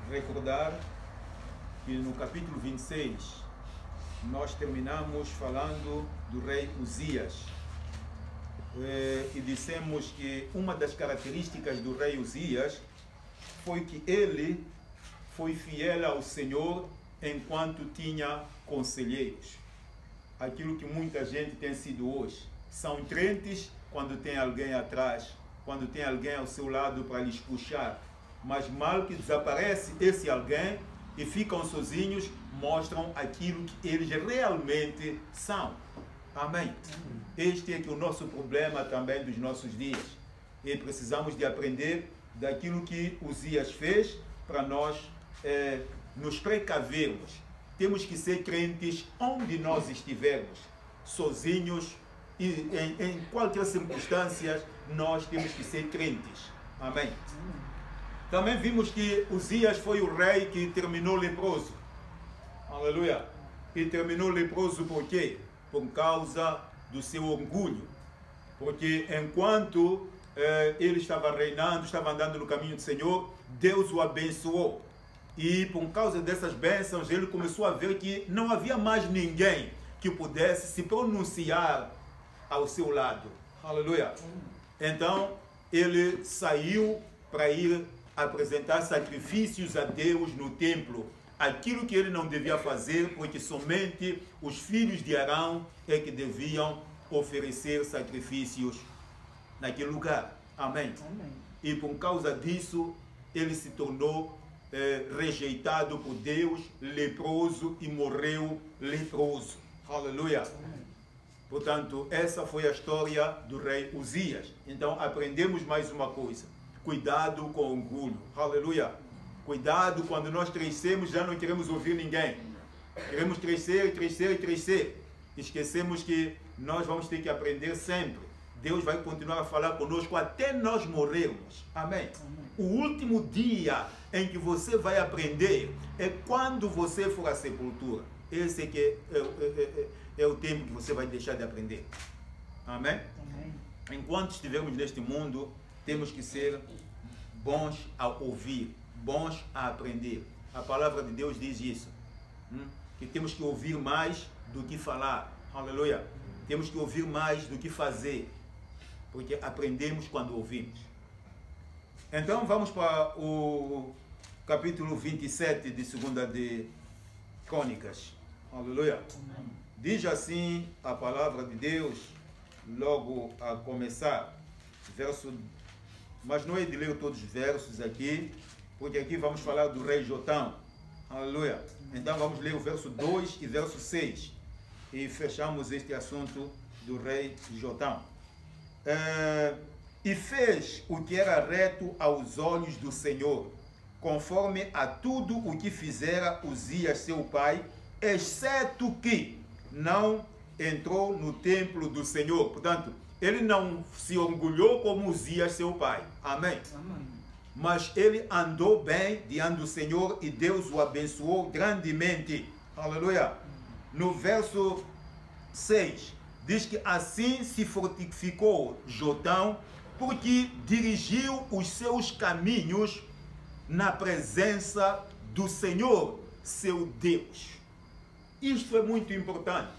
recordar que no capítulo 26 nós terminamos falando do rei Uzias e dissemos que uma das características do rei Uzias foi que ele foi fiel ao Senhor enquanto tinha conselheiros. Aquilo que muita gente tem sido hoje. São crentes quando tem alguém atrás, quando tem alguém ao seu lado para lhes puxar. Mas mal que desaparece esse alguém e ficam sozinhos, mostram aquilo que eles realmente são. Amém? Este é que é o nosso problema também dos nossos dias. E precisamos de aprender daquilo que Uzias fez para nós nos precavermos. Temos que ser crentes onde nós estivermos, sozinhos e em qualquer circunstância, nós temos que ser crentes. Amém? Também vimos que Uzias foi o rei que terminou leproso. Aleluia! E terminou leproso por quê? Por causa do seu orgulho. Porque enquanto ele estava reinando, estava andando no caminho do Senhor, Deus o abençoou. E por causa dessas bênçãos, ele começou a ver que não havia mais ninguém que pudesse se pronunciar ao seu lado. Aleluia! Então, ele saiu para ir apresentar sacrifícios a Deus no templo. Aquilo que ele não devia fazer, porque somente os filhos de Arão é que deviam oferecer sacrifícios naquele lugar. Amém? Amém. E por causa disso, ele se tornou rejeitado por Deus, leproso, e morreu leproso. Aleluia! Amém. Portanto, essa foi a história do rei Uzias. Então, aprendemos mais uma coisa. Cuidado com o orgulho. Aleluia! Cuidado quando nós crescemos, já não queremos ouvir ninguém. Queremos crescer, crescer, crescer. Esquecemos que nós vamos ter que aprender sempre. Deus vai continuar a falar conosco até nós morrermos. Amém? Amém. O último dia em que você vai aprender é quando você for à sepultura. Esse é que é o tempo que você vai deixar de aprender. Amém? Amém. Enquanto estivermos neste mundo, temos que ser bons a ouvir, bons a aprender. A palavra de Deus diz isso. Que temos que ouvir mais do que falar. Aleluia. Temos que ouvir mais do que fazer. Porque aprendemos quando ouvimos. Então vamos para o capítulo 27 de 2 de Crônicas. Aleluia. Diz assim a palavra de Deus, logo a começar, mas não é de ler todos os versos aqui, porque aqui vamos falar do rei Jotão. Aleluia. Então vamos ler o verso 2 e verso 6 e fechamos este assunto do rei Jotão. E fez o que era reto aos olhos do Senhor, conforme a tudo o que fizera Uzias seu pai, exceto que não entrou no templo do Senhor. Portanto, ele não se orgulhou como Uzias seu pai. Amém? Amém. Mas ele andou bem diante do Senhor e Deus o abençoou grandemente. Aleluia. No verso 6, diz que assim se fortificou Jotão, porque dirigiu os seus caminhos na presença do Senhor, seu Deus. Isto é muito importante.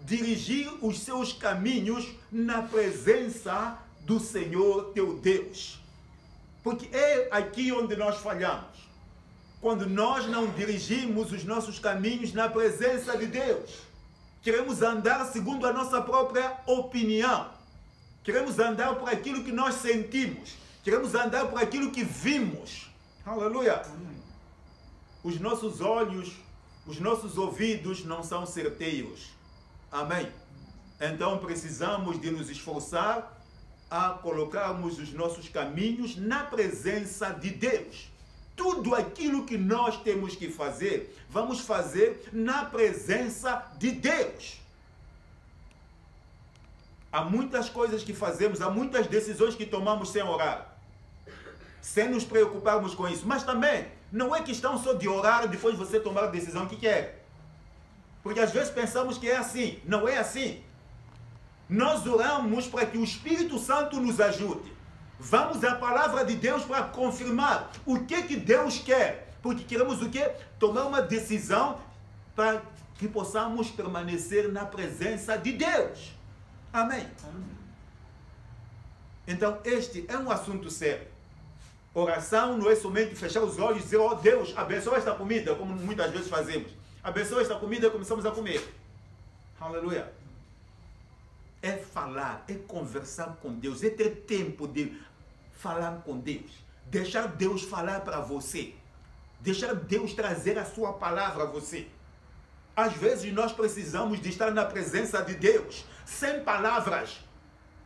Dirigir os seus caminhos na presença do Senhor, teu Deus. Porque é aqui onde nós falhamos. Quando nós não dirigimos os nossos caminhos na presença de Deus. Queremos andar segundo a nossa própria opinião. Queremos andar por aquilo que nós sentimos. Queremos andar por aquilo que vimos. Aleluia. Os nossos olhos, os nossos ouvidos não são certeiros. Amém. Então precisamos de nos esforçar a colocarmos os nossos caminhos na presença de Deus. Tudo aquilo que nós temos que fazer, vamos fazer na presença de Deus. Há muitas coisas que fazemos, há muitas decisões que tomamos sem orar, sem nos preocuparmos com isso. Mas também, não é questão só de orar e depois você tomar a decisão que quer. Porque às vezes pensamos que é assim. Não é assim. Nós oramos para que o Espírito Santo nos ajude. Vamos à palavra de Deus para confirmar o que Deus quer. Porque queremos o quê? Tomar uma decisão para que possamos permanecer na presença de Deus. Amém. Então, este é um assunto sério. Oração não é somente fechar os olhos e dizer, oh Deus, abençoa esta comida, como muitas vezes fazemos. Abençoa esta comida e começamos a comer. Aleluia. É falar, é conversar com Deus, é ter tempo de falar com Deus. Deixar Deus falar para você. Deixar Deus trazer a sua palavra a você. Às vezes nós precisamos de estar na presença de Deus, sem palavras,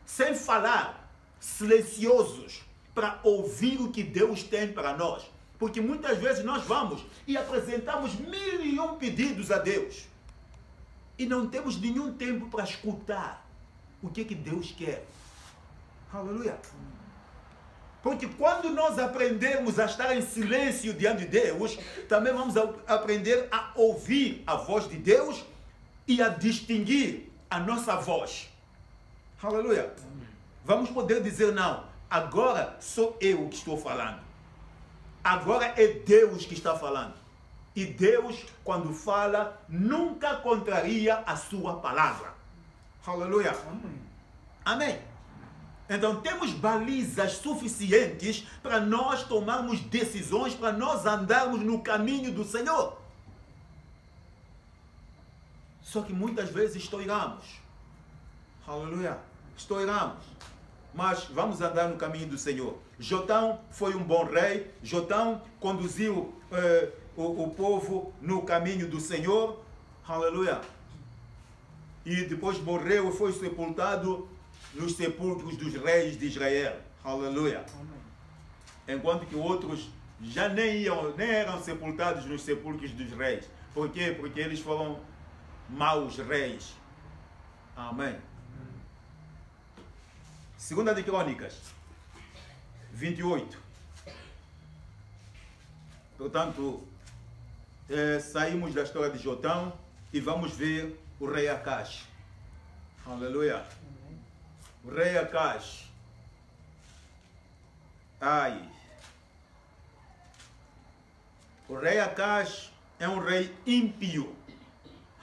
sem falar, silenciosos, para ouvir o que Deus tem para nós. Porque muitas vezes nós vamos e apresentamos 1001 pedidos a Deus. E não temos nenhum tempo para escutar o que Deus quer. Aleluia. Porque quando nós aprendermos a estar em silêncio diante de Deus, também vamos aprender a ouvir a voz de Deus e a distinguir a nossa voz. Aleluia. Vamos poder dizer, não, agora sou eu que estou falando. Agora é Deus que está falando. E Deus, quando fala, nunca contraria a sua palavra. Aleluia. Amém. Então temos balizas suficientes para nós tomarmos decisões, para nós andarmos no caminho do Senhor. Só que muitas vezes estouramos. Aleluia. Estouramos. Mas vamos andar no caminho do Senhor. Jotão foi um bom rei. Jotão conduziu o povo no caminho do Senhor. Aleluia. E depois morreu e foi sepultado nos sepulcros dos reis de Israel. Aleluia. Enquanto que outros já nem eram sepultados nos sepulcros dos reis. Por quê? Porque eles foram maus reis. Amém. Segunda de Crônicas 28. Portanto, saímos da história de Jotão e vamos ver o rei Acaz. Aleluia. O rei Acaz. Ai. O rei Acaz é um rei ímpio.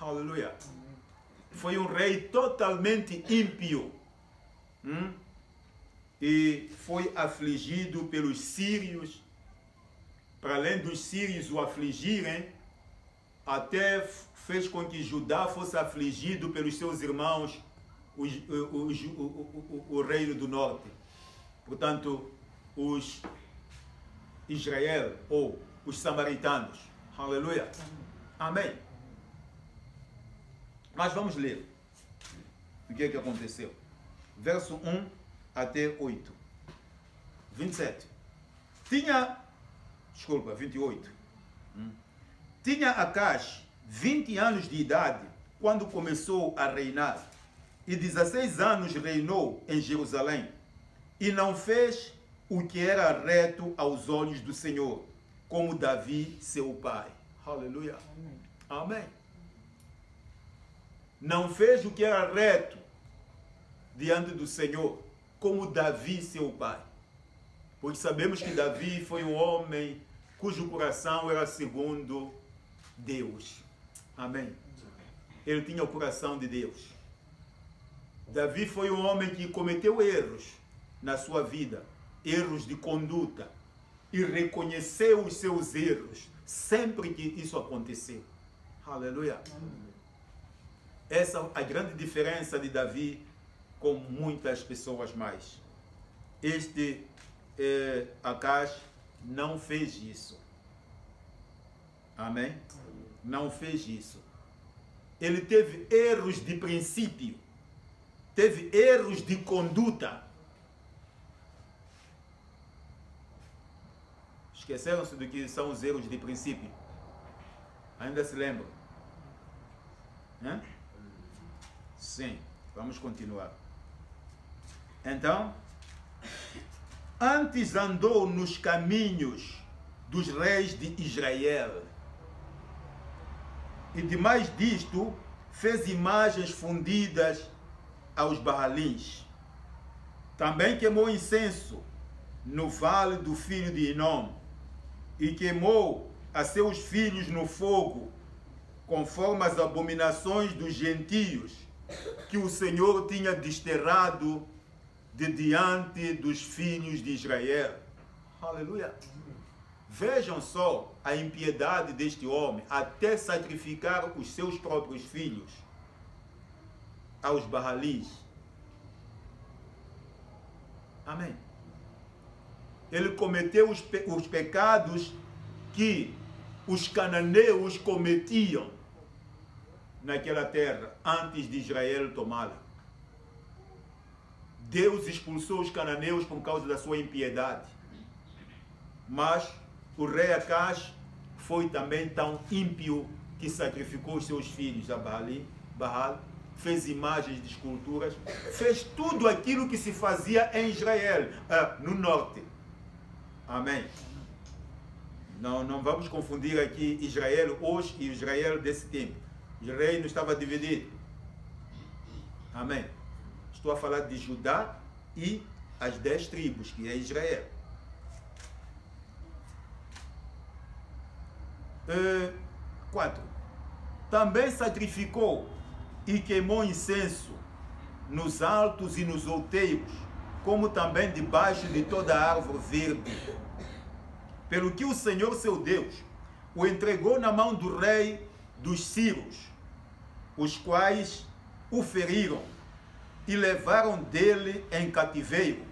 Aleluia. Foi um rei totalmente ímpio. E foi afligido pelos sírios. Para além dos sírios o afligirem, até fez com que Judá fosse afligido pelos seus irmãos, o reino do norte. Portanto, os Israel ou os samaritanos. Aleluia. Amém. Mas vamos ler o que aconteceu. Verso 1 até 8. 27. 28. Tinha Acaz 20 anos de idade quando começou a reinar, e 16 anos reinou em Jerusalém, e não fez o que era reto aos olhos do Senhor, como Davi, seu pai. Aleluia. Amém. Não fez o que era reto diante do Senhor, como Davi, seu pai. Porque sabemos que Davi foi um homem cujo coração era segundo Deus. Amém. Ele tinha o coração de Deus. Davi foi um homem que cometeu erros na sua vida, erros de conduta, e reconheceu os seus erros sempre que isso aconteceu. Aleluia. Essa é a grande diferença de Davi com muitas pessoas mais. Este Acaz não fez isso. Amém? Não fez isso. Ele teve erros de princípio. Teve erros de conduta. Esqueceram-se do que são os erros de princípio? Ainda se lembram? Sim. Vamos continuar. Então, antes andou nos caminhos dos reis de Israel, e demais disto fez imagens fundidas aos Baalins. Também queimou incenso no vale do filho de Inom, e queimou a seus filhos no fogo, conforme as abominações dos gentios que o Senhor tinha desterrado de diante dos filhos de Israel. Aleluia! Vejam só a impiedade deste homem, até sacrificar os seus próprios filhos aos Baalis. Amém. Ele cometeu os pecados que os cananeus cometiam naquela terra antes de Israel tomá-la. Deus expulsou os cananeus por causa da sua impiedade. Mas o rei Acaz foi também tão ímpio que sacrificou os seus filhos a Baal, fez imagens de esculturas, fez tudo aquilo que se fazia em Israel, no norte. Amém. Não vamos confundir aqui Israel hoje e Israel desse tempo. O reino estava dividido. Amém. Estou a falar de Judá e as 10 tribos, que é Israel. 4. Também sacrificou e queimou incenso nos altos e nos outeiros, como também debaixo de toda a árvore verde. Pelo que o Senhor seu Deus o entregou na mão do rei dos Sírios, os quais o feriram e levaram dele em cativeiro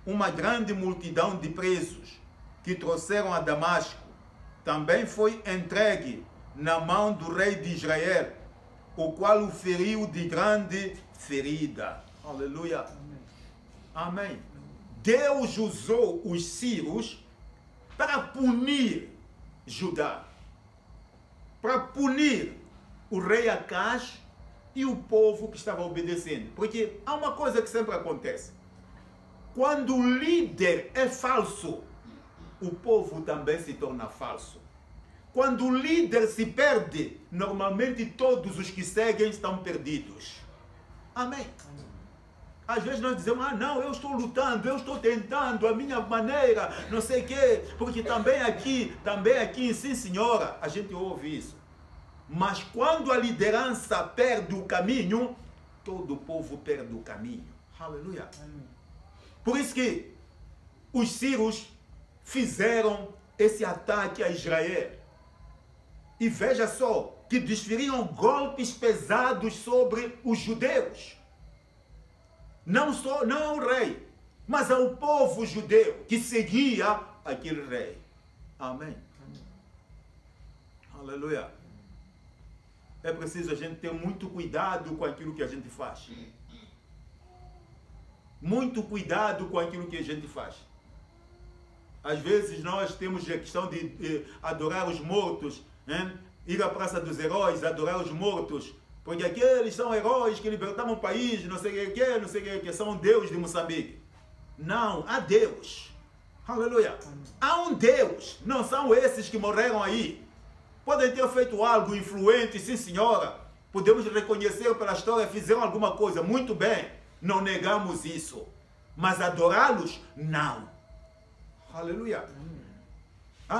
uma grande multidão de presos que trouxeram a Damasco. Também foi entregue na mão do rei de Israel, o qual o feriu de grande ferida. Aleluia. Amém. Deus usou os sírios para punir Judá, para punir o rei Acaz e o povo que estava obedecendo. Porque há uma coisa que sempre acontece. Quando o líder é falso, o povo também se torna falso. Quando o líder se perde, normalmente todos os que seguem estão perdidos. Amém. Às vezes nós dizemos, não, eu estou lutando, eu estou tentando, a minha maneira, não sei o quê, porque também aqui, sim senhora, a gente ouve isso. Mas quando a liderança perde o caminho, todo o povo perde o caminho. Aleluia. Por isso que os sírios fizeram esse ataque a Israel. E veja só, que desferiam golpes pesados sobre os judeus. Não ao rei, mas ao povo judeu que seguia aquele rei. Amém. Aleluia. É preciso a gente ter muito cuidado com aquilo que a gente faz. Muito cuidado com aquilo que a gente faz. Às vezes nós temos a questão de adorar os mortos, né? Ir à Praça dos Heróis, adorar os mortos, porque aqueles são heróis que libertaram o país, não sei o que, são Deus de Moçambique. Não, há Deus. Aleluia. Há um Deus, não são esses que morreram aí. Podem ter feito algo influente, sim senhora. Podemos reconhecer pela história, fizeram alguma coisa, muito bem. Não negamos isso. Mas adorá-los, não. Aleluia.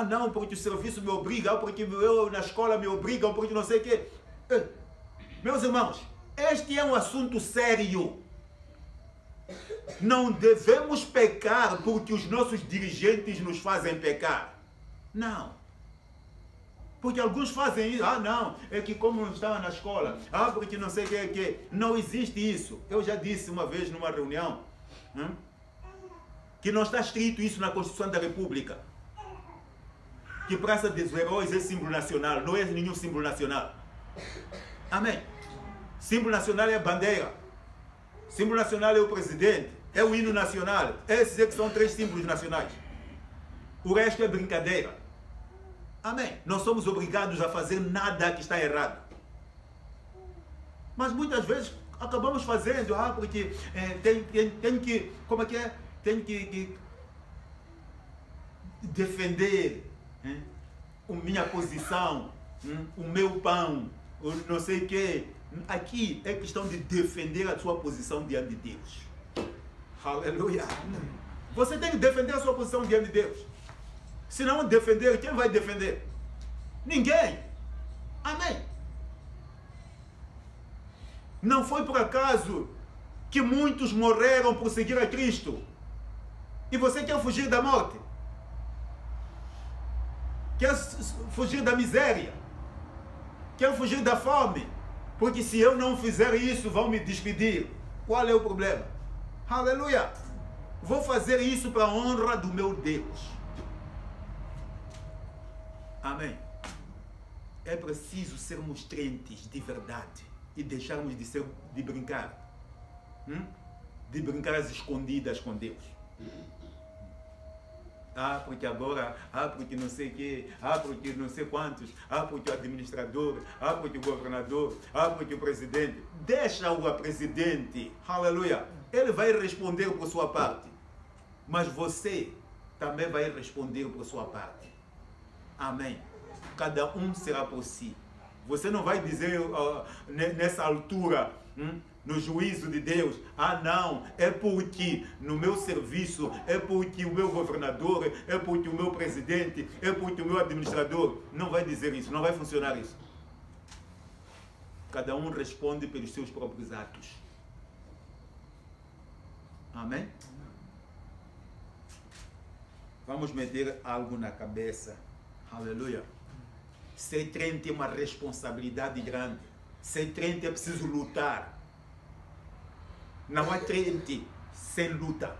Não, porque o serviço me obriga, porque eu na escola me obrigam, porque não sei o quê. Meus irmãos, este é um assunto sério. Não devemos pecar porque os nossos dirigentes nos fazem pecar. Não. Porque alguns fazem isso. Não, é que como não estava na escola. Porque não sei o que. Não existe isso. Eu já disse uma vez numa reunião que não está escrito isso na Constituição da República. Que Praça dos Heróis é símbolo nacional. Não é nenhum símbolo nacional. Amém. Símbolo nacional é a bandeira. Símbolo nacional é o presidente. É o hino nacional. Esses é que são 3 símbolos nacionais. O resto é brincadeira. Amém. Não somos obrigados a fazer nada que está errado. Mas muitas vezes acabamos fazendo, porque tem que, como é que é? Tem que defender a minha posição, o meu pão, não sei o quê. Aqui é questão de defender a sua posição diante de Deus. Aleluia. Você tem que defender a sua posição diante de Deus. Se não defender, quem vai defender? Ninguém. Amém. Não foi por acaso que muitos morreram por seguir a Cristo. E você quer fugir da morte? Quer fugir da miséria? Quer fugir da fome? Porque se eu não fizer isso, vão me despedir. Qual é o problema? Aleluia! Vou fazer isso para a honra do meu Deus. Amém. É preciso sermos crentes de verdade e deixarmos de brincar. De brincar às escondidas com Deus. Porque agora, porque não sei o quê, porque não sei quantos, porque o administrador, porque o governador, porque o presidente. Deixa o presidente, aleluia. Ele vai responder por sua parte. Mas você também vai responder por sua parte. Amém. Cada um será por si. Você não vai dizer nessa altura, no juízo de Deus, não, é porque no meu serviço, é porque o meu governador, é porque o meu presidente, é porque o meu administrador. Não vai dizer isso, não vai funcionar isso. Cada um responde pelos seus próprios atos. Amém? Vamos meter algo na cabeça. Aleluia. Ser crente é uma responsabilidade grande. Ser crente é preciso lutar. Não há crente sem luta.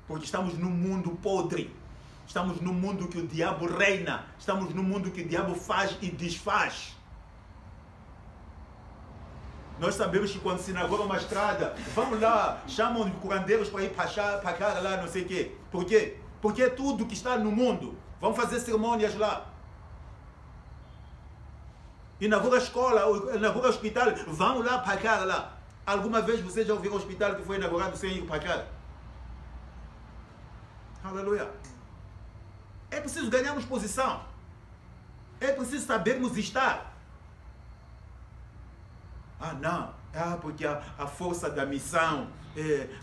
Porque estamos num mundo podre. Estamos num mundo que o diabo reina. Estamos num mundo que o diabo faz e desfaz. Nós sabemos que quando se inaugura uma estrada, vamos lá, chamam de curandeiros para ir para cá, lá, não sei o quê. Por quê? Porque é tudo que está no mundo. Vamos fazer cerimônias lá. Inaugura escola, inaugura hospital, vamos lá para cá, lá. Alguma vez você já ouviu um hospital que foi inaugurado sem ir para cá? Aleluia. É preciso ganharmos posição. É preciso sabermos estar. Não. Porque a força da missão,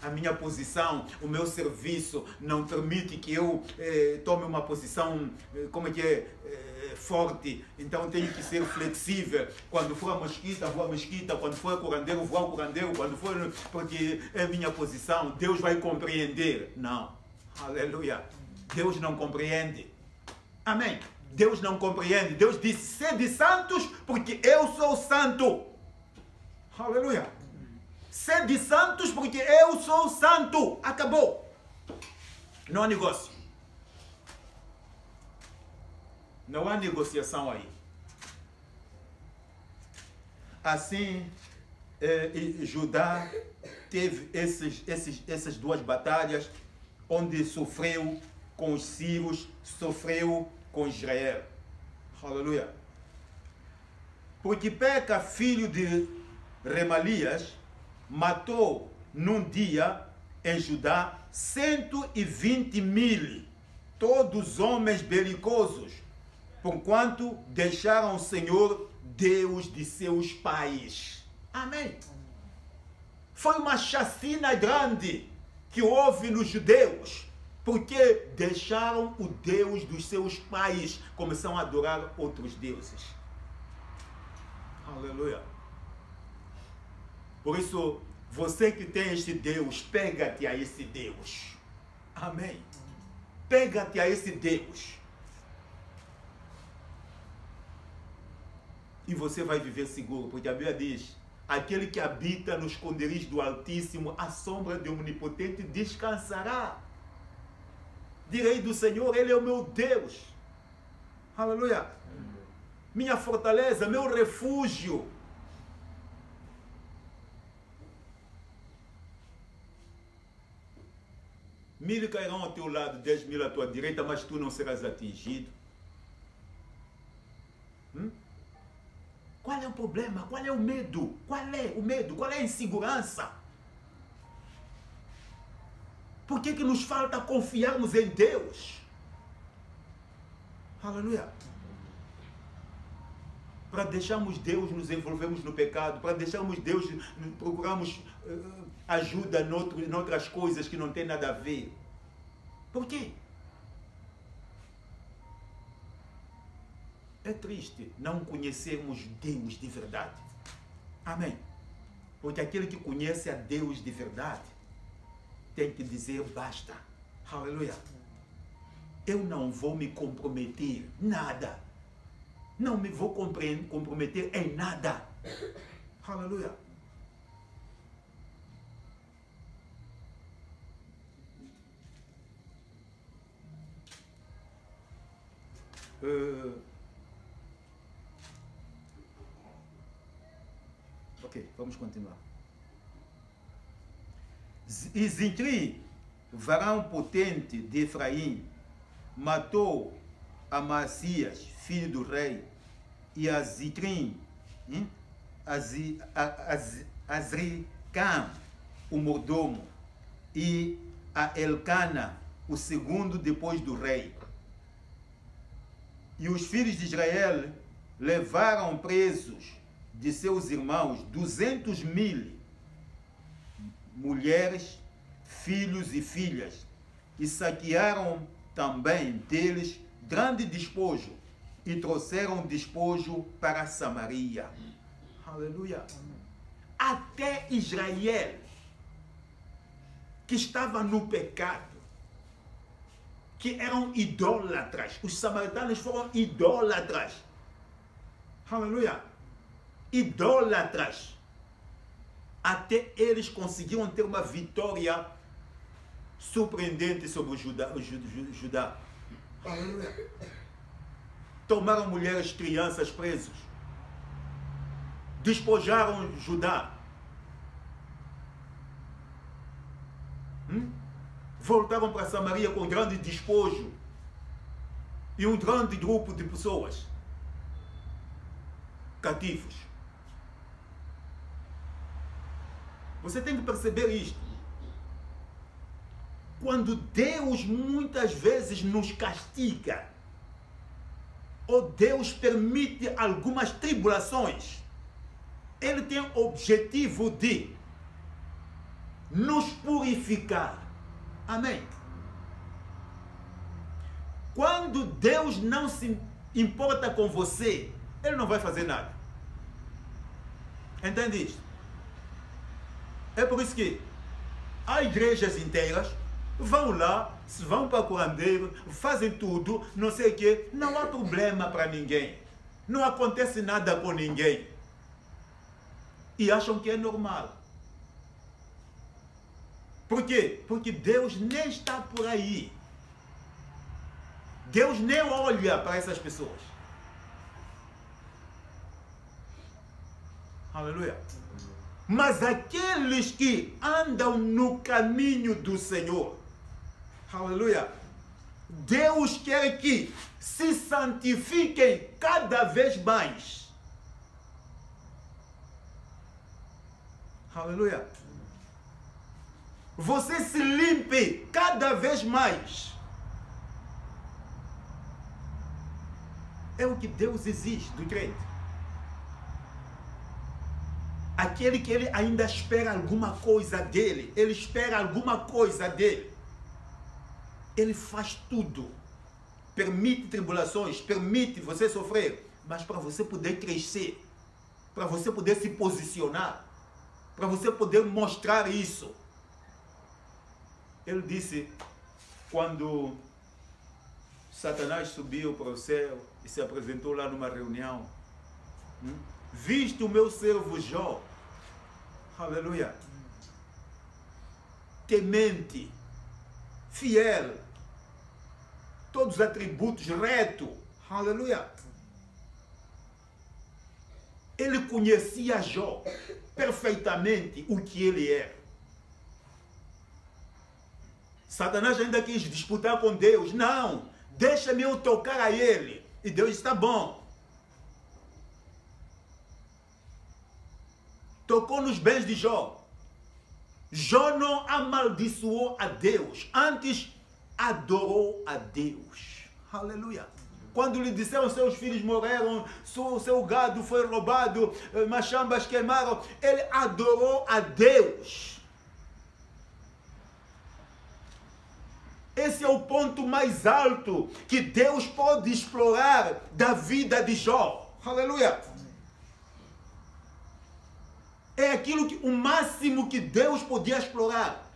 a minha posição, o meu serviço não permite que eu tome uma posição, forte. Então tenho que ser flexível. Quando for a mosquita, vou à mosquita. Quando for a curandeiro, vou ao curandeiro. Quando for, porque é minha posição. Deus vai compreender. Não. Aleluia. Deus não compreende. Amém. Deus não compreende. Deus disse, sede santos, porque eu sou santo. Aleluia. Sede santos, porque eu sou santo. Acabou. Não há negócio. Não há negociação aí. Assim, Judá teve essas duas batalhas, onde sofreu com os sírios, sofreu com Israel. Aleluia. Porque Peca, filho de Remalias, matou num dia em Judá 120.000, todos homens belicosos, porquanto deixaram o Senhor, Deus de seus pais. Amém. Foi uma chacina grande que houve nos judeus, porque deixaram o Deus dos seus pais, começaram a adorar outros deuses. Aleluia. Por isso, você que tem este Deus, pega-te a esse Deus. Amém. Pega-te a esse Deus. E você vai viver seguro, porque a Bíblia diz, aquele que habita no esconderijo do Altíssimo, a sombra do Onipotente descansará. Direi do Senhor, Ele é o meu Deus. Aleluia. Minha fortaleza, meu refúgio. Mil cairão ao teu lado, 10.000 à tua direita, mas tu não serás atingido. Qual é o problema? Qual é o medo? Qual é o medo? Qual é a insegurança? Por que nos falta confiarmos em Deus? Aleluia. Para deixarmos Deus nos envolvermos no pecado, para deixarmos Deus, procuramos ajuda em outras coisas que não tem nada a ver. Por quê? É triste não conhecermos Deus de verdade. Amém. Porque aquele que conhece a Deus de verdade tem que dizer basta. Aleluia. Eu não vou me comprometer nada. Não me vou comprometer em nada. Aleluia. Ok, vamos continuar. E Zitri, varão potente de Efraim, matou Amazias, filho do rei, e a Zitrim, Azricam, o mordomo, e a Elcana, o segundo depois do rei. E os filhos de Israel levaram presos de seus irmãos 200.000 mulheres, filhos e filhas, e saquearam também deles grande despojo, e trouxeram despojo para Samaria. Aleluia. Até Israel, que estava no pecado, que eram idólatras, os samaritanos foram idólatras. Aleluia. Idólatras. Até eles conseguiram ter uma vitória surpreendente sobre o Judá. Aleluia. Tomaram mulheres, crianças presos. Despojaram Judá. Voltaram para Samaria com grande despojo. E um grande grupo de pessoas cativos. Você tem que perceber isto. Quando Deus muitas vezes nos castiga, ou Deus permite algumas tribulações, Ele tem o objetivo de nos purificar. Amém? Quando Deus não se importa com você, Ele não vai fazer nada. Entende isso? É por isso que há igrejas inteiras vão lá, vão para o curandeiro, fazem tudo, não sei o quê, não há problema para ninguém. Não acontece nada com ninguém. E acham que é normal. Por quê? Porque Deus nem está por aí. Deus nem olha para essas pessoas. Aleluia. Mas aqueles que andam no caminho do Senhor, aleluia, Deus quer que se santifiquem cada vez mais. Aleluia. Você se limpe cada vez mais. É o que Deus exige do crente. Aquele que ele ainda espera alguma coisa dele, ele espera alguma coisa dele. Ele faz tudo. Permite tribulações, permite você sofrer, mas para você poder crescer, para você poder se posicionar, para você poder mostrar isso. Ele disse, quando Satanás subiu para o céu e se apresentou lá numa reunião, viste o meu servo Jó, aleluia, temente, fiel, todos os atributos, reto, aleluia. Ele conhecia Jó perfeitamente o que ele era. Satanás ainda quis disputar com Deus. Não, deixa-me eu tocar a ele. E Deus está bom. Tocou nos bens de Jó. Jó não amaldiçoou a Deus, antes adorou a Deus. Aleluia. Quando lhe disseram seus filhos morreram, seu gado foi roubado, machambas queimaram, ele adorou a Deus. esse é o ponto mais alto que Deus pode explorar da vida de Jó. Aleluia! É aquilo que o máximo que Deus podia explorar.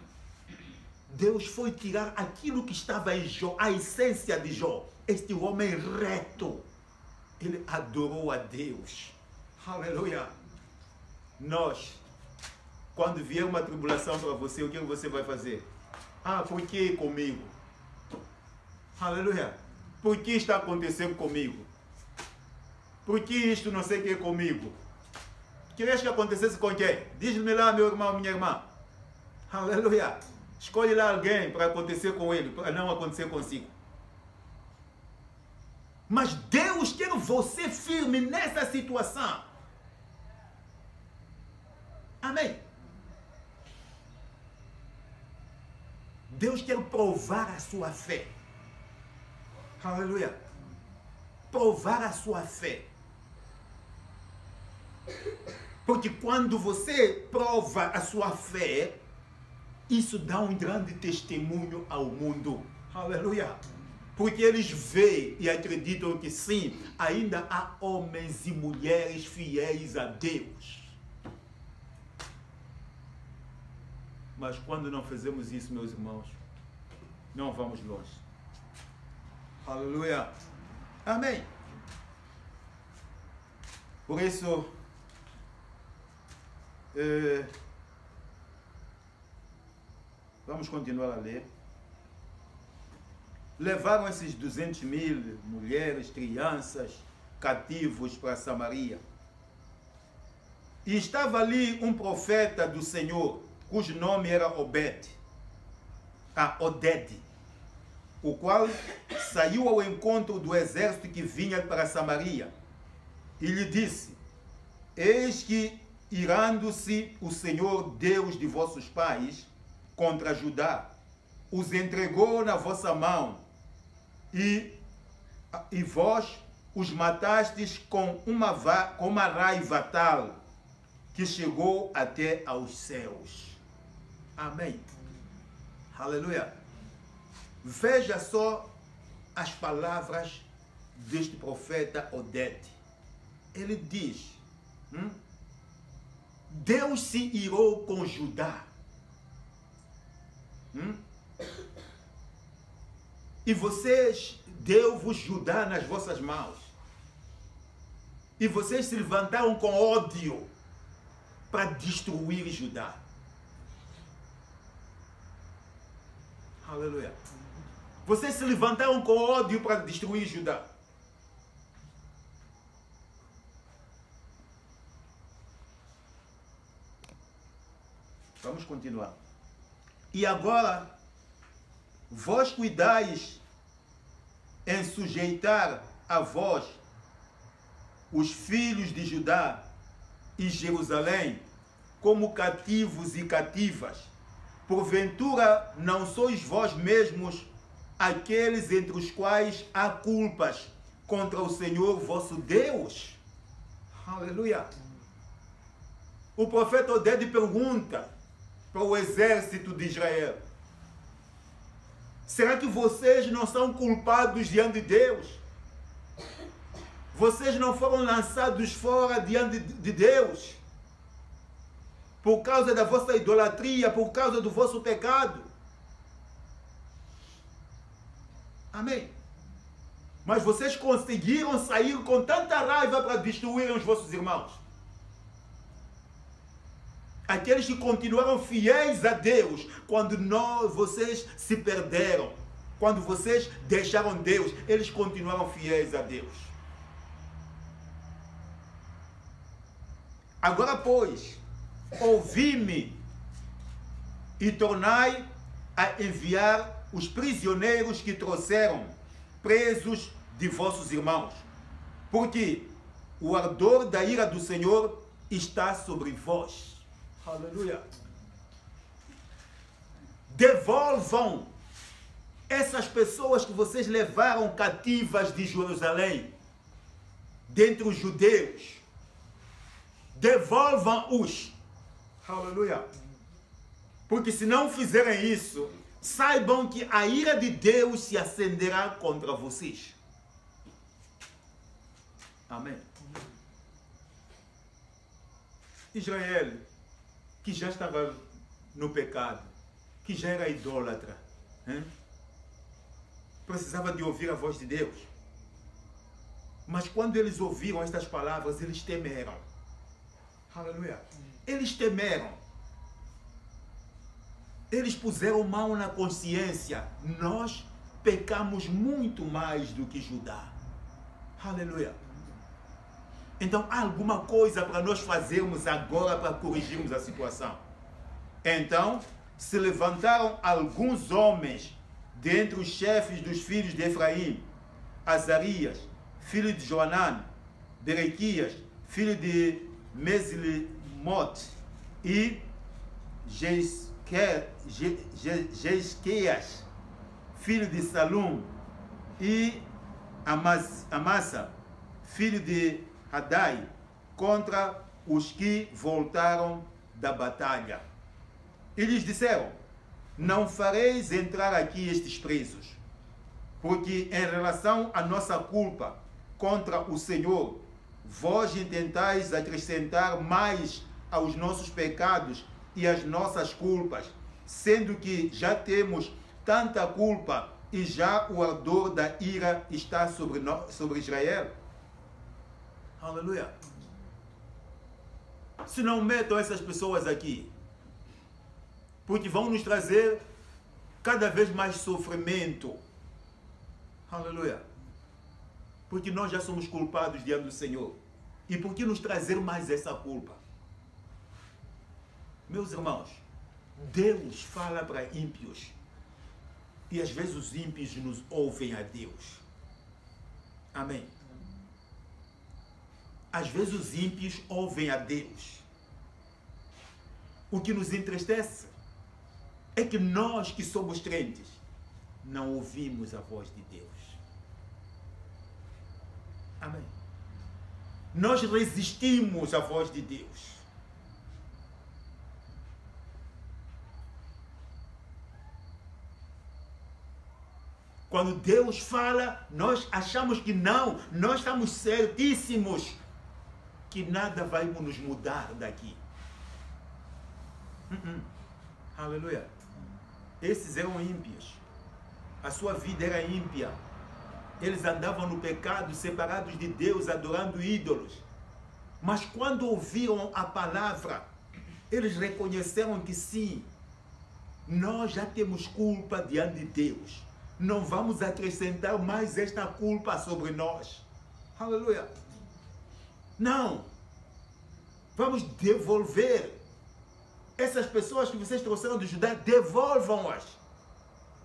Deus foi tirar aquilo que estava em Jó, a essência de Jó. Este homem reto, ele adorou a Deus. Aleluia! Nós, quando vier uma tribulação para você, o que você vai fazer? Ah, por que comigo? Aleluia! Por que está acontecendo comigo? Por que isto não sei o que é comigo? Querias que acontecesse com quem? Diz-me lá, meu irmão, minha irmã. Aleluia! Escolhe lá alguém para acontecer com ele, para não acontecer consigo. Mas Deus quer você firme nessa situação. Amém? Deus quer provar a sua fé. Aleluia! Provar a sua fé. Porque quando você prova a sua fé, isso dá um grande testemunho ao mundo. Aleluia! Porque eles veem e acreditam que sim, ainda há homens e mulheres fiéis a Deus. Mas quando não fazemos isso, meus irmãos, não vamos longe. Aleluia! Amém! Por isso, vamos continuar a ler. Levaram esses 200.000 mulheres, crianças, cativos para Samaria. E estava ali um profeta do Senhor, cujo nome era Oded, o qual saiu ao encontro do exército que vinha para Samaria. E lhe disse: eis que, irando-se o Senhor Deus de vossos pais contra Judá, os entregou na vossa mão, e vós os matastes com uma raiva tal que chegou até aos céus. Amém. Aleluia. Veja só as palavras deste profeta Oded. Ele diz: Deus se irou com Judá. E vocês, deu-vos Judá nas vossas mãos. E vocês se levantaram com ódio para destruir Judá. Aleluia. Vocês se levantaram com ódio para destruir Judá. Vamos continuar. E agora, vós cuidais em sujeitar a vós os filhos de Judá e Jerusalém como cativos e cativas. Porventura não sois vós mesmos aqueles entre os quais há culpas contra o Senhor vosso Deus? Aleluia! O profeta Oded pergunta para o exército de Israel: será que vocês não são culpados diante de Deus? Vocês não foram lançados fora diante de Deus por causa da vossa idolatria, por causa do vosso pecado? Amém? Mas vocês conseguiram sair com tanta raiva para destruírem os vossos irmãos. Aqueles que continuaram fiéis a Deus quando vocês se perderam, quando vocês deixaram Deus, eles continuaram fiéis a Deus. Agora, pois, ouvi-me e tornai a enviar os prisioneiros que trouxeram presos de vossos irmãos, porque o ardor da ira do Senhor está sobre vós. Aleluia. Devolvam essas pessoas que vocês levaram cativas de Jerusalém, dentre os judeus. Devolvam-os. Aleluia. Porque se não fizerem isso, saibam que a ira de Deus se acenderá contra vocês. Amém. Israel, que já estava no pecado, que já era idólatra, precisava de ouvir a voz de Deus. Mas quando eles ouviram estas palavras, eles temeram. Aleluia. Eles temeram. Eles puseram mão na consciência. Nós pecamos muito mais do que Judá. Aleluia. Então há alguma coisa para nós fazermos agora para corrigirmos a situação. Então se levantaram alguns homens dentre os chefes dos filhos de Efraim: Azarias, filho de Joanã, Berequias, filho de Mesilimote, e Jesquias, filho de Salum, e Amasa, filho de Hadai, contra os que voltaram da batalha. E lhes disseram: não fareis entrar aqui estes presos, porque em relação à nossa culpa contra o Senhor, vós intentais acrescentar mais aos nossos pecados e às nossas culpas, sendo que já temos tanta culpa e já o ardor da ira está sobre Israel. Aleluia. Se não metam essas pessoas aqui, porque vão nos trazer cada vez mais sofrimento. Aleluia. Porque nós já somos culpados diante do Senhor. E por que nos trazer mais essa culpa? Meus irmãos, Deus fala para ímpios. E às vezes os ímpios nos ouvem a Deus. Amém. Às vezes os ímpios ouvem a Deus. O que nos entristece é que nós que somos crentes não ouvimos a voz de Deus. Amém. Nós resistimos à voz de Deus. Quando Deus fala, nós achamos que não, nós estamos certíssimos que nada vai nos mudar daqui. Aleluia. Esses eram ímpios. A sua vida era ímpia. Eles andavam no pecado, separados de Deus, adorando ídolos. Mas quando ouviram a palavra, eles reconheceram que sim, nós já temos culpa diante de Deus. Não vamos acrescentar mais esta culpa sobre nós. Aleluia. Não. Vamos devolver. Essas pessoas que vocês trouxeram de Judá, devolvam-as.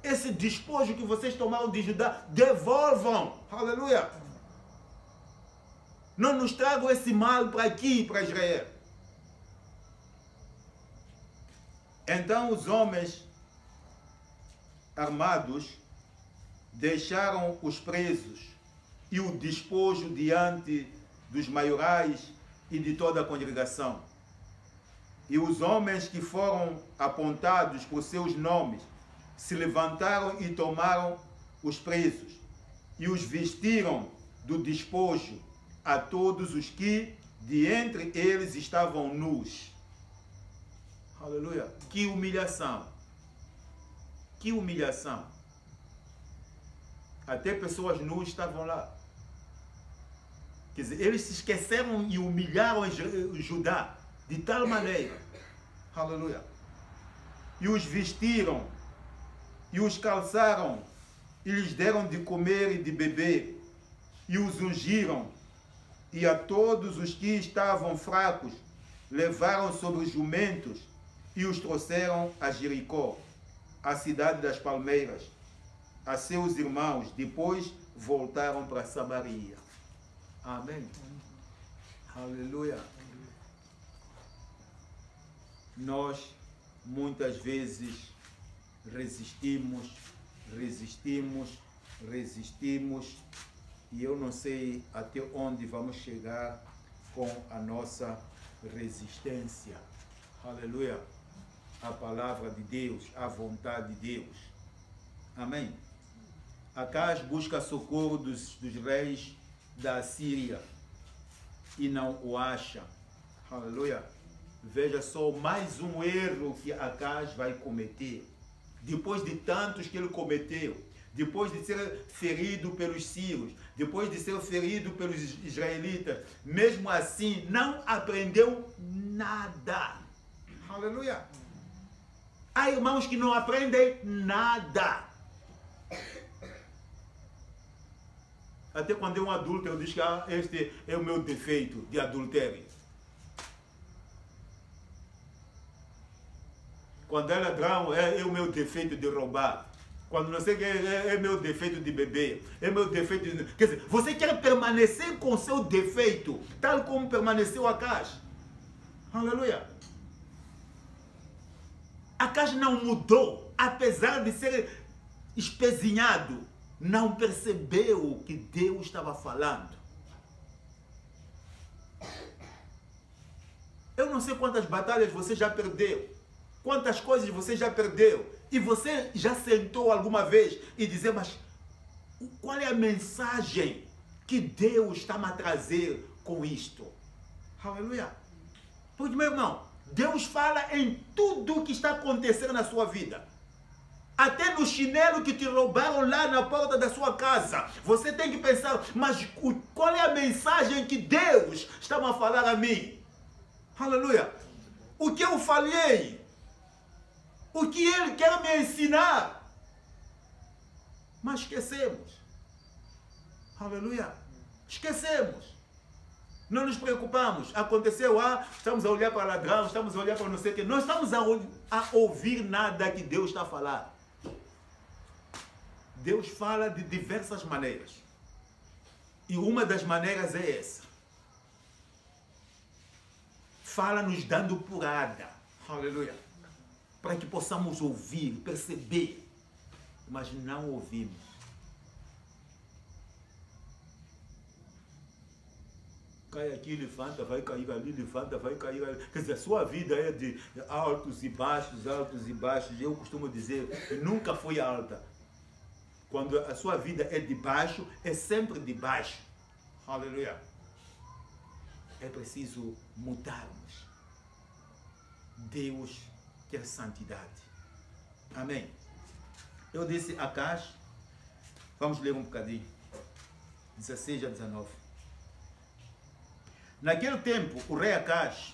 Esse despojo que vocês tomaram de Judá, devolvam. Aleluia. Não nos tragam esse mal para aqui, para Israel. Então os homens armados deixaram os presos e o despojo diante dos maiorais e de toda a congregação. E os homens que foram apontados por seus nomes se levantaram e tomaram os presos e os vestiram do despojo a todos os que de entre eles estavam nus. Aleluia. Que humilhação. Que humilhação. Até pessoas nuas estavam lá. Quer dizer, eles se esqueceram e humilharam Judá de tal maneira. Aleluia. E os vestiram, e os calçaram, e lhes deram de comer e de beber, e os ungiram, e a todos os que estavam fracos levaram sobre os jumentos, e os trouxeram a Jericó, a cidade das palmeiras, a seus irmãos. Depois voltaram para Samaria. Amém. Aleluia. Nós muitas vezes resistimos, e eu não sei até onde vamos chegar com a nossa resistência. Aleluia. A palavra de Deus, a vontade de Deus. Amém. Acaz busca socorro dos reis da Assíria e não o acha. Aleluia. Veja só mais um erro que Acaz vai cometer. Depois de tantos que ele cometeu, depois de ser ferido pelos sírios, depois de ser ferido pelos israelitas, mesmo assim não aprendeu nada. Aleluia. Há irmãos que não aprendem nada. Até quando é um adulto, eu digo que este é o meu defeito de adultério. Quando é ladrão, é o meu defeito de roubar. Quando não sei o que é meu defeito de beber. É meu defeito de... Quer dizer, você quer permanecer com seu defeito, tal como permaneceu Acaz. Aleluia. Acaz não mudou, apesar de ser espezinhado. Não percebeu o que Deus estava falando. Eu não sei quantas batalhas você já perdeu. Quantas coisas você já perdeu. E você já sentou alguma vez e dizer, mas qual é a mensagem que Deus está me a trazer com isto? Aleluia. Pois, meu irmão, Deus fala em tudo o que está acontecendo na sua vida. Até no chinelo que te roubaram lá na porta da sua casa. Você tem que pensar, mas qual é a mensagem que Deus está a falar a mim? Aleluia. O que eu falhei? O que Ele quer me ensinar? Mas esquecemos. Aleluia. Esquecemos. Não nos preocupamos. Aconteceu, estamos a olhar para ladrão, estamos a olhar para não sei o que. Não estamos a ouvir nada que Deus está a falar. Deus fala de diversas maneiras. E uma das maneiras é essa. Fala nos dando porrada. Aleluia. Para que possamos ouvir, perceber. Mas não ouvimos. Cai aqui, levanta, vai cair ali, levanta, vai cair ali. Quer dizer, a sua vida é de altos e baixos, altos e baixos. Eu costumo dizer que nunca foi alta. Quando a sua vida é de baixo, é sempre de baixo. Aleluia. É preciso mudarmos. Deus quer santidade. Amém. Eu disse a Acaz, vamos ler um bocadinho. 16 a 19. Naquele tempo, o rei Acaz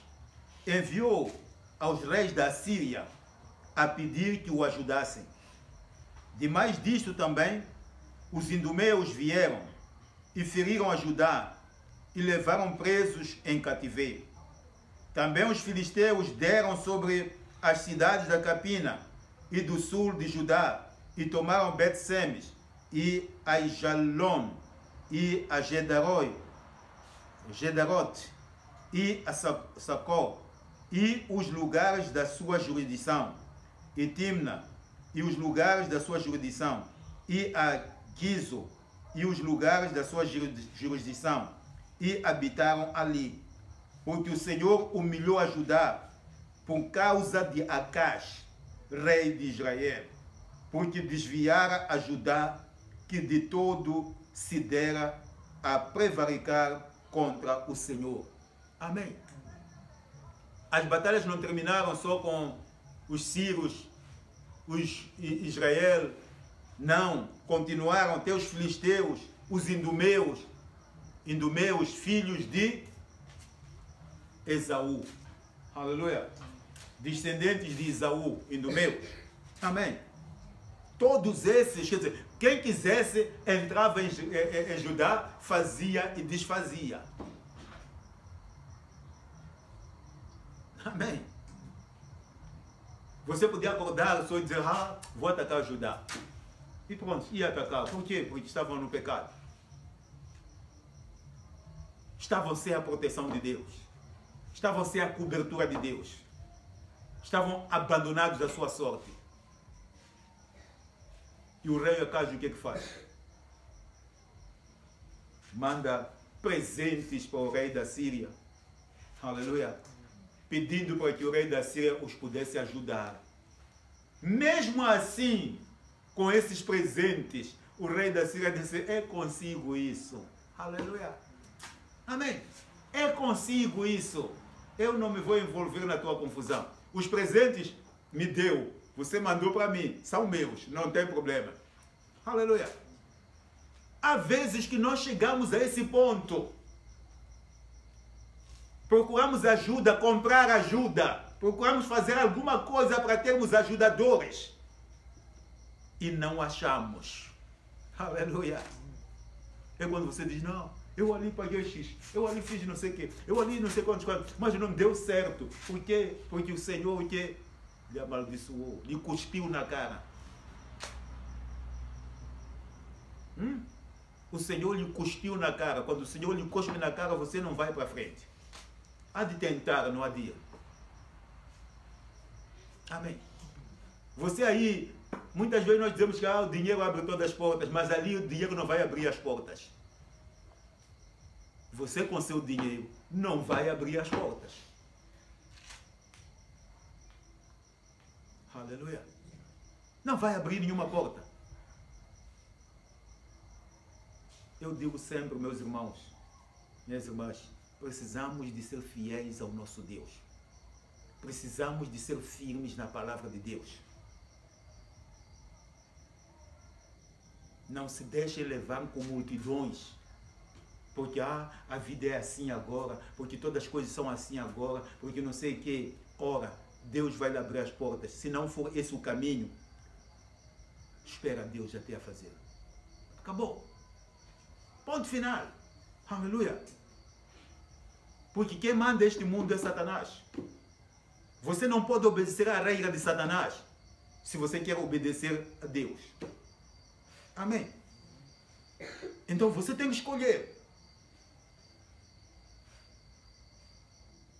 enviou aos reis da Síria a pedir que o ajudassem. Demais disto também, os idumeus vieram e feriram a Judá e levaram presos em cativeiro. Também os filisteus deram sobre as cidades da Capina e do sul de Judá e tomaram Bet-Semes e Aijalon e a Gederot e a Sacó e os lugares da sua jurisdição e Timna e os lugares da sua jurisdição e a Gizo e os lugares da sua jurisdição e habitaram ali, porque o Senhor humilhou a Judá por causa de Acaz, rei de Israel, porque desviara a Judá, que de todo se dera a prevaricar contra o Senhor. Amém. As batalhas não terminaram só com os sírios, os Israel, não, continuaram até os filisteus, os idumeus, filhos de Esaú. Aleluia. Descendentes de Esaú, idumeus. Amém. Todos esses, quer dizer, quem quisesse entrava em Judá, fazia e desfazia. Amém. Você podia acordar só e dizer, vou atacar Judá. E pronto, ia atacar. Por quê? Porque estavam no pecado. Estavam sem a proteção de Deus. Estavam sem a cobertura de Deus. Estavam abandonados da sua sorte. E o rei Acaz o que faz? Manda presentes para o rei da Síria. Aleluia. Pedindo para que o rei da Síria os pudesse ajudar. Mesmo assim, com esses presentes. O rei da Síria disse, é consigo isso. Aleluia. Amém. É consigo isso. Eu não me vou envolver na tua confusão. Os presentes me deu. Você mandou para mim. São meus. Não tem problema. Aleluia. Há vezes que nós chegamos a esse ponto. Procuramos ajuda, comprar ajuda. Procuramos fazer alguma coisa para termos ajudadores. E não achamos. Aleluia. É quando você diz, não, eu ali paguei X, eu ali fiz não sei o quê, eu ali não sei quantos, mas não deu certo. Por quê? Porque o Senhor lhe amaldiçoou, lhe cuspiu na cara. O Senhor lhe cuspiu na cara. Quando o Senhor lhe cuspe na cara, você não vai para frente. Há de tentar, não adia. Amém. Você aí, muitas vezes nós dizemos que o dinheiro abre todas as portas, mas ali o dinheiro não vai abrir as portas. Você com seu dinheiro não vai abrir as portas. Aleluia. Não vai abrir nenhuma porta. Eu digo sempre, meus irmãos, minhas irmãs, precisamos de ser fiéis ao nosso Deus. Precisamos de ser firmes na palavra de Deus. Não se deixe levar com multidões. Porque a vida é assim agora, porque todas as coisas são assim agora, porque não sei o que. Ora, Deus vai lhe abrir as portas. Se não for esse o caminho, espera Deus até a fazer. Acabou. Ponto final. Aleluia. Porque quem manda este mundo é Satanás. Você não pode obedecer à regra de Satanás se você quer obedecer a Deus. Amém. Então você tem que escolher.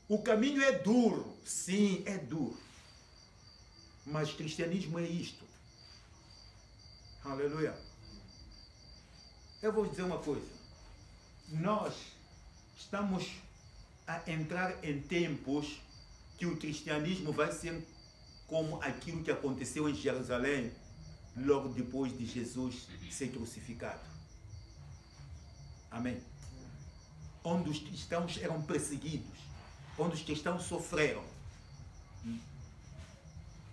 O caminho é duro. Sim, é duro. Mas cristianismo é isto. Aleluia. Eu vou dizer uma coisa. Nós estamos a entrar em tempos que o cristianismo vai ser como aquilo que aconteceu em Jerusalém logo depois de Jesus ser crucificado. Amém. Onde os cristãos eram perseguidos, onde os cristãos sofreram.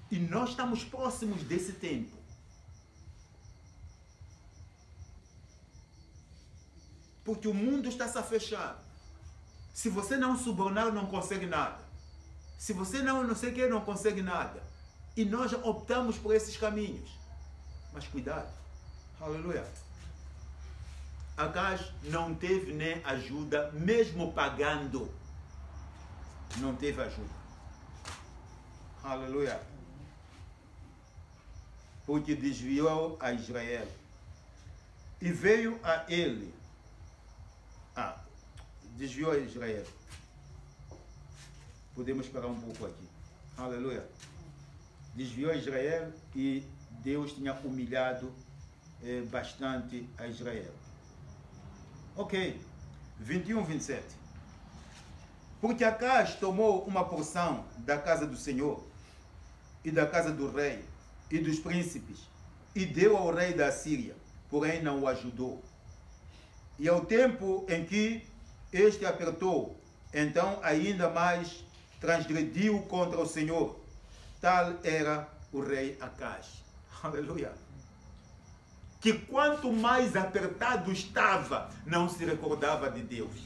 E nós estamos próximos desse tempo. Porque o mundo está-se a fechar. Se você não subornar, não consegue nada. Se você não sei o que, não consegue nada. E nós optamos por esses caminhos. Mas cuidado. Aleluia. Acaz não teve nem ajuda, mesmo pagando. Não teve ajuda. Aleluia. Porque desviou a Israel. E veio a ele. Desviou a Israel. Podemos parar um pouco aqui. Aleluia. Desviou a Israel e Deus tinha humilhado bastante a Israel. Ok. 21, 27. Porque Acaz tomou uma porção da casa do Senhor e da casa do rei e dos príncipes e deu ao rei da Síria, porém não o ajudou. E ao tempo em que este apertou, então ainda mais transgrediu contra o Senhor. Tal era o rei Acaz. Aleluia. Que quanto mais apertado estava, não se recordava de Deus.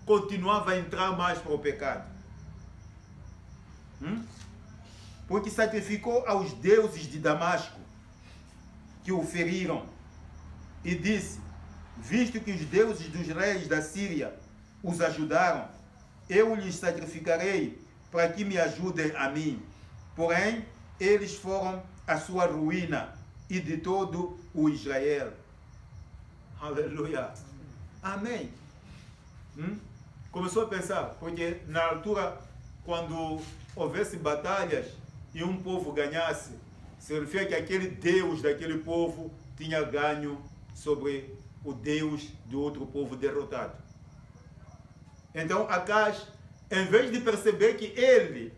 Continuava a entrar mais para o pecado. Porque sacrificou aos deuses de Damasco, que o feriram, e disse, visto que os deuses dos reis da Síria os ajudaram, eu lhes sacrificarei para que me ajudem a mim. Porém, eles foram a sua ruína e de todo o Israel. Aleluia. Amém. Começou a pensar, porque na altura, quando houvesse batalhas e um povo ganhasse, significa que aquele Deus daquele povo tinha ganho sobre o Deus do outro povo derrotado. Então Acaz, em vez de perceber que ele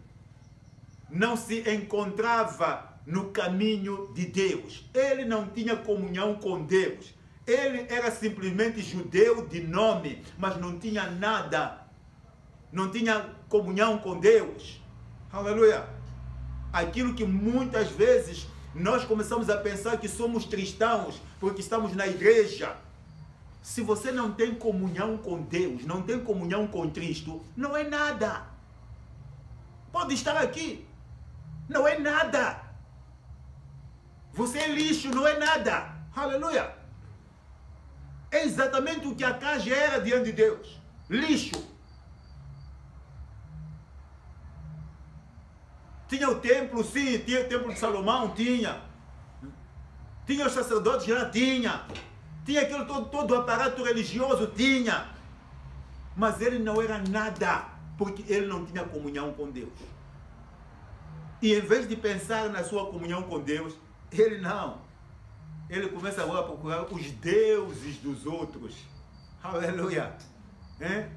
não se encontrava no caminho de Deus. Ele não tinha comunhão com Deus. Ele era simplesmente judeu de nome, mas não tinha nada. Não tinha comunhão com Deus. Aleluia. Aquilo que muitas vezes nós começamos a pensar que somos cristãos porque estamos na igreja. Se você não tem comunhão com Deus, não tem comunhão com Cristo, não é nada. Pode estar aqui. Não é nada. Você é lixo, não é nada. Aleluia. É exatamente o que Acás era diante de Deus. Lixo. Tinha o templo, sim, tinha o templo de Salomão, tinha. Tinha os sacerdotes, já tinha. Tinha aquilo todo o aparato religioso, tinha. Mas ele não era nada, porque ele não tinha comunhão com Deus. E em vez de pensar na sua comunhão com Deus, ele não. Ele começa agora a procurar os deuses dos outros. Aleluia.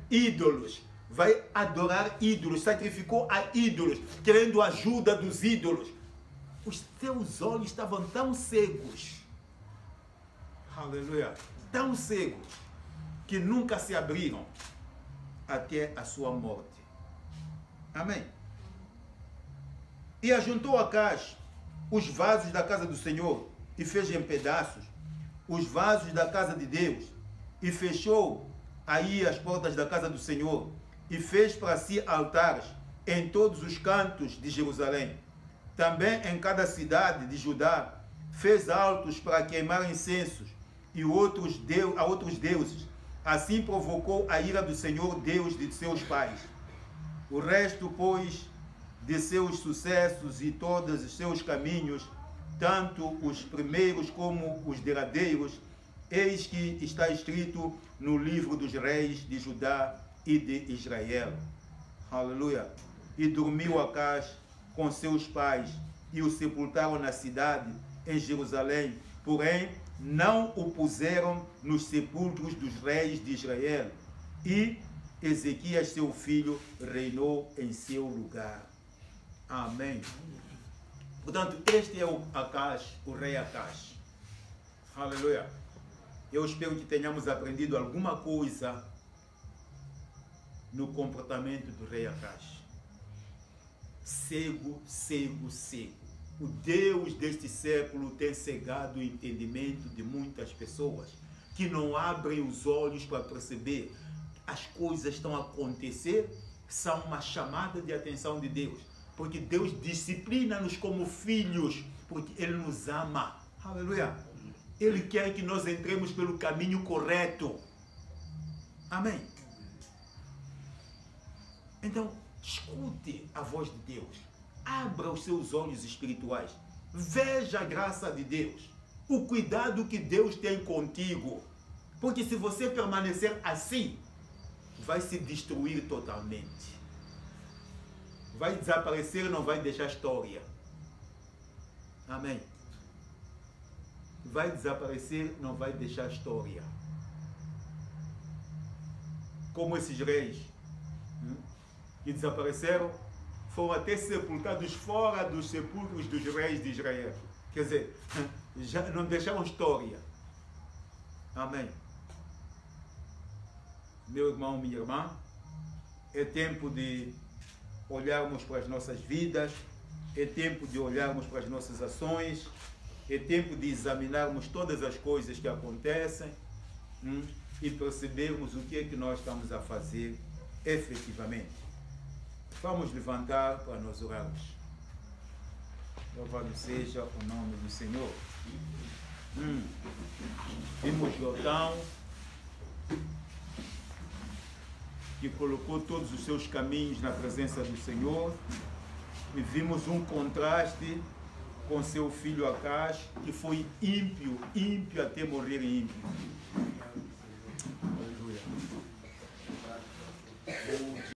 Ídolos. Vai adorar ídolos. Sacrificou a ídolos, querendo a ajuda dos ídolos. Os seus olhos estavam tão cegos. Aleluia. Tão cegos que nunca se abriram até a sua morte. Amém. E ajuntou Acás os vasos da casa do Senhor e fez em pedaços os vasos da casa de Deus e fechou aí as portas da casa do Senhor e fez para si altares em todos os cantos de Jerusalém. Também em cada cidade de Judá fez altos para queimar incensos e a outros deuses. Assim provocou a ira do Senhor, Deus de seus pais. O resto, pois, de seus sucessos e todos os seus caminhos, tanto os primeiros como os derradeiros, eis que está escrito no livro dos reis de Judá e de Israel. Aleluia. E dormiu Acás com seus pais e o sepultaram na cidade, em Jerusalém, porém não o puseram nos sepulcros dos reis de Israel. E Ezequias, seu filho, reinou em seu lugar. Amém. Portanto, este é o Acás, o rei Acás. Aleluia. Eu espero que tenhamos aprendido alguma coisa no comportamento do rei Acás. Cego, cego, cego. O Deus deste século tem cegado o entendimento de muitas pessoas que não abrem os olhos para perceber as coisas estão a acontecer, são uma chamada de atenção de Deus. Porque Deus disciplina-nos como filhos, porque Ele nos ama. Aleluia. Ele quer que nós entremos pelo caminho correto. Amém. Então, escute a voz de Deus. Abra os seus olhos espirituais. Veja a graça de Deus. O cuidado que Deus tem contigo. Porque se você permanecer assim, vai se destruir totalmente. Vai desaparecer e não vai deixar história. Amém. Vai desaparecer, não vai deixar história. Como esses reis que desapareceram, foram até sepultados fora dos sepulcros dos reis de Israel. Quer dizer, já não deixaram história. Amém. Meu irmão, minha irmã, é tempo de olharmos para as nossas vidas, é tempo de olharmos para as nossas ações, é tempo de examinarmos todas as coisas que acontecem e percebermos o que é que nós estamos a fazer efetivamente. Vamos levantar para nós orarmos. Louvado seja o nome do Senhor. Vimos Jordão, que colocou todos os seus caminhos na presença do Senhor, e vimos um contraste com seu filho Acás, que foi ímpio, ímpio até morrer ímpio. Aleluia.